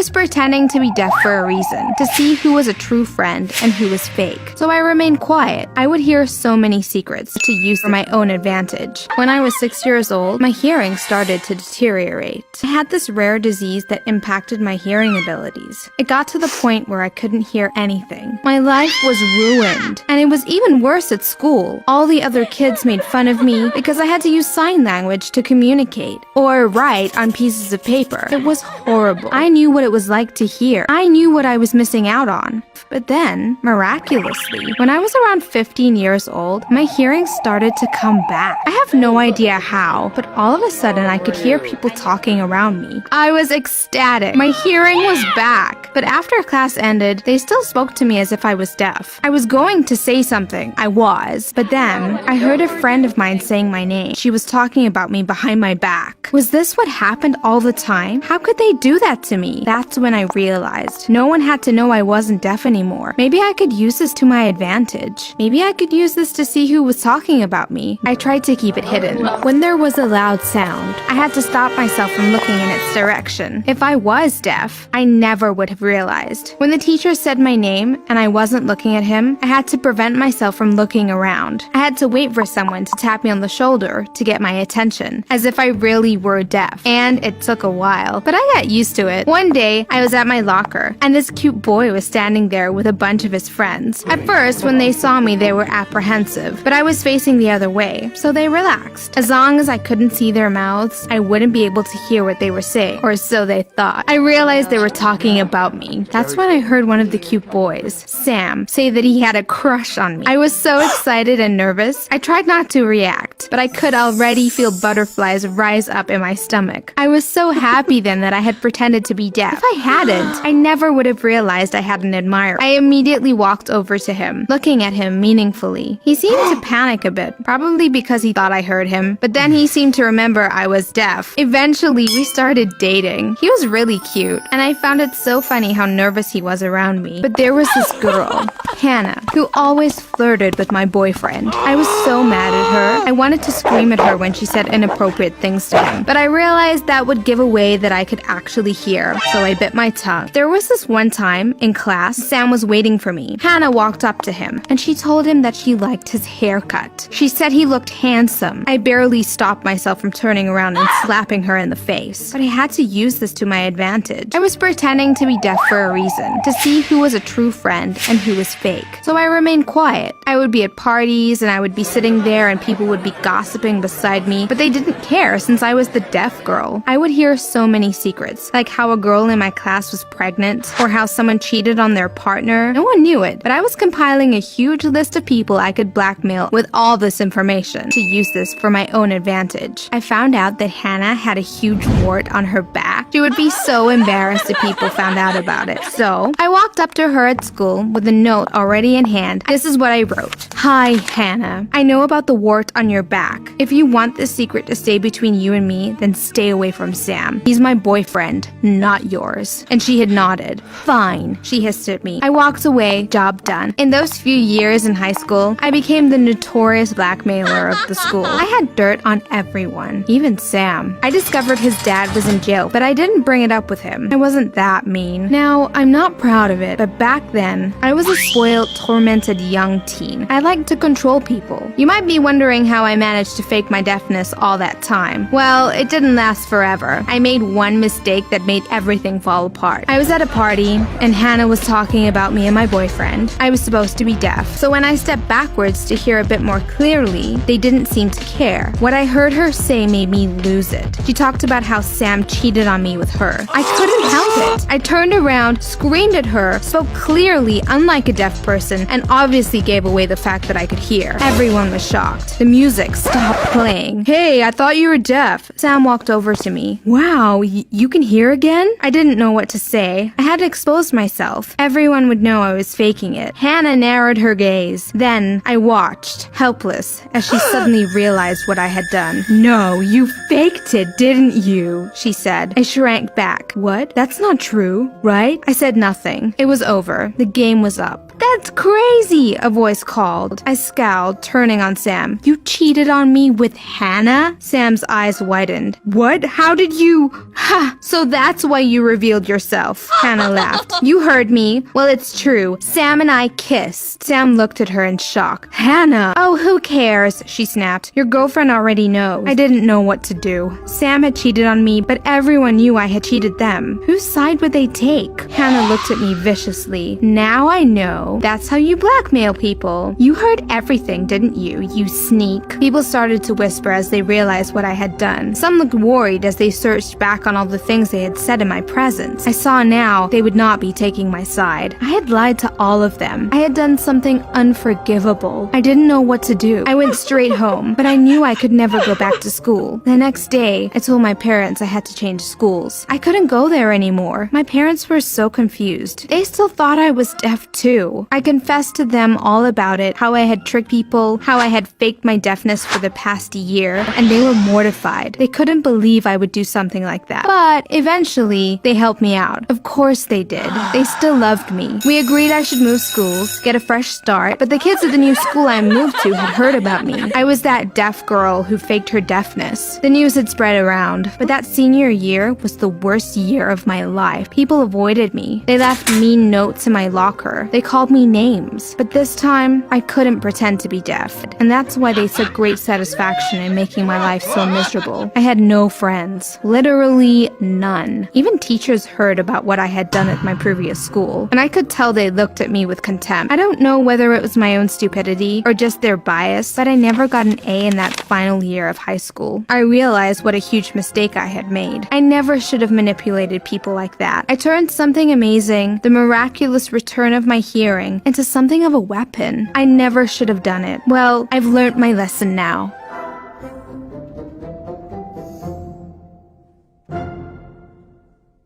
was pretending to be deaf for a reason, to see who was a true friend and who was fake. So I remained quiet. I would hear so many secrets to use for my own advantage. When I was 6 years old, my hearing started to deteriorate. I had this rare disease that impacted my hearing abilities. It got to the point where I couldn't hear anything. My life was ruined. And it was even worse at school. All the other kids made fun of me because I had to use sign language to communicate or write on pieces of paper. It was horrible. I knew what it was like to hear. I knew what I was missing out on. But then, miraculously, when I was around 15 years old, my hearing started to come back. I have no idea how, but all of a sudden I could hear people talking around me. I was ecstatic. My hearing was back. But after class ended, they still spoke to me as if I was deaf. I was going to say something. I was. But then, I heard a friend of mine saying my name. She was talking about me behind my back. Was this what happened all the time? How could they do that to me? That's when I realized no one had to know I wasn't deaf anymore. Maybe I could use this to my advantage. Maybe I could use this to see who was talking about me. I tried to keep it hidden. When there was a loud sound, I had to stop myself from looking in its direction. If I was deaf, I never would have realized. When the teacher said my name and I wasn't looking at him, I had to prevent myself from looking around. I had to wait for someone to tap me on the shoulder to get my attention, as if I really were deaf. And it took a while, but I got used to it. One day, I was at my locker, and this cute boy was standing there with a bunch of his friends. At first, when they saw me, they were apprehensive, but I was facing the other way, so they relaxed. As long as I couldn't see their mouths, I wouldn't be able to hear what they were saying, or so they thought. I realized they were talking about me. That's when I heard one of the cute boys, Sam, say that he had a crush on me. I was so excited and nervous. I tried not to react, but I could already feel butterflies rise up in my stomach. I was so happy then that I had pretended to be deaf. If I hadn't, I never would have realized I had an admirer. I immediately walked over to him, looking at him meaningfully. He seemed to panic a bit, probably because he thought I heard him, but then he seemed to remember I was deaf. Eventually, we started dating. He was really cute, and I found it so funny how nervous he was around me. But there was this girl, Hannah, who always flirted with my boyfriend. I was so mad at her. I wanted to scream at her when she said inappropriate things to him, but I realized that would give away that I could actually hear, so I bit my tongue. There was this one time in class, Sam was waiting for me. Hannah walked up to him, and she told him that she liked his haircut. She said he looked handsome. I barely stopped myself from turning around and slapping her in the face, but I had to use this to my advantage. I was pretending to be deaf for a reason, to see who was a true friend and who was fake. So I remained quiet. I would be at parties, and I would be sitting there and people would be gossiping beside me, but they didn't care since I was the deaf girl. I would hear so many secrets, like how a girl in my class was pregnant, or how someone cheated on their partner. No one knew it, but I was compiling a huge list of people I could blackmail with all this information to use this for my own advantage. I found out that Hannah had a huge wart on her back. She would be so embarrassed if people found out about it. So I walked up to her at school with a note already in hand. This is what I wrote. Hi, Hannah. I know about the wart on your back. If you want this secret to stay between you and me, then stay away from Sam. He's my boyfriend, not yours. And she had nodded. Fine, she hissed at me. I walked away, job done. In those few years in high school, I became the notorious blackmailer of the school. I had dirt on everyone, even Sam. I discovered his dad was in jail, but I didn't bring it up with him. I wasn't that mean. Now, I'm not proud of it, but back then, I was a spoiled, tormented young teen. I liked to control people. You might be wondering how I managed to fake my deafness all that time. Well, it didn't last forever. I made one mistake that made everything fall apart. I was at a party, and Hannah was talking about me and my boyfriend. I was supposed to be deaf, so when I stepped backwards to hear a bit more clearly, they didn't seem to care. What I heard her say made me lose it. She talked about how Sam cheated on me with her. I couldn't help it. I turned around, screamed at her, spoke clearly unlike a deaf person, and obviously gave away the fact that I could hear. Everyone was shocked. The music stopped playing. Hey, I thought you were deaf. Sam walked over to me. Wow, you can hear again? I didn't know what to say. I had to expose myself. Everyone would know I was faking it. Hannah narrowed her gaze. Then I watched, helpless, as she suddenly realized what I had done. No, you faked it, didn't you? She said. I shrank back. What? That's not true, right? I said nothing. It was over. The game was up. That That's crazy, a voice called. I scowled, turning on Sam. You cheated on me with Hannah? Sam's eyes widened. What? How did you? Ha! So that's why you revealed yourself. Hannah laughed. You heard me. Well, it's true. Sam and I kissed. Sam looked at her in shock. Hannah! Oh, who cares? She snapped. Your girlfriend already knows. I didn't know what to do. Sam had cheated on me, but everyone knew I had cheated them. Whose side would they take? Hannah looked at me viciously. Now I know. That's how you blackmail people. You heard everything, didn't you, you sneak? People started to whisper as they realized what I had done. Some looked worried as they searched back on all the things they had said in my presence. I saw now they would not be taking my side. I had lied to all of them. I had done something unforgivable. I didn't know what to do. I went straight home, but I knew I could never go back to school. The next day, I told my parents I had to change schools. I couldn't go there anymore. My parents were so confused. They still thought I was deaf too. I confessed to them all about it, how I had tricked people, how I had faked my deafness for the past year, and they were mortified. They couldn't believe I would do something like that. But eventually, they helped me out. Of course they did. They still loved me. We agreed I should move schools, get a fresh start, but the kids at the new school I moved to had heard about me. I was that deaf girl who faked her deafness. The news had spread around, but that senior year was the worst year of my life. People avoided me. They left mean notes in my locker. They called me names. But this time, I couldn't pretend to be deaf, and that's why they took great satisfaction in making my life so miserable. I had no friends. Literally none. Even teachers heard about what I had done at my previous school, and I could tell they looked at me with contempt. I don't know whether it was my own stupidity or just their bias, but I never got an A in that final year of high school. I realized what a huge mistake I had made. I never should have manipulated people like that. I turned something amazing, the miraculous return of my hearing, into something of a weapon. I never should have done it. Well, I've learned my lesson now.